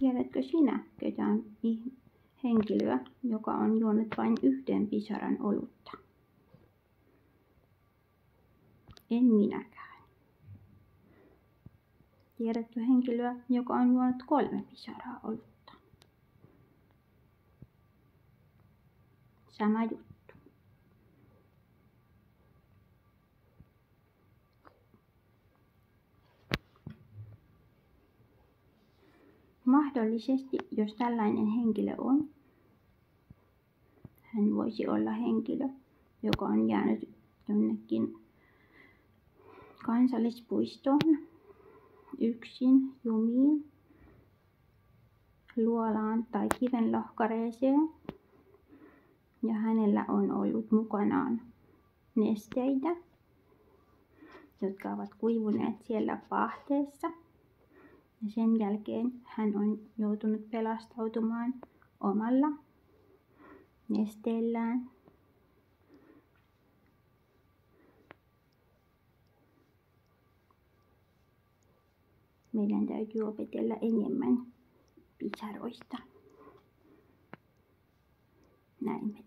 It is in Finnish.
Tiedätkö sinä ketään henkilöä, joka on juonut vain yhden pisaran olutta? En minäkään. Tiedätkö henkilöä, joka on juonut 3 pisaraa olutta? Sama juttu. Mahdollisesti, jos tällainen henkilö on, hän voisi olla henkilö, joka on jäänyt jonnekin kansallispuistoon yksin jumiin, luolaan tai kivenlohkareeseen, ja hänellä on ollut mukanaan nesteitä, jotka ovat kuivuneet siellä paahteessa. Ja sen jälkeen hän on joutunut pelastautumaan omalla nesteellään. Meidän täytyy opetella enemmän pisaroista. Näin me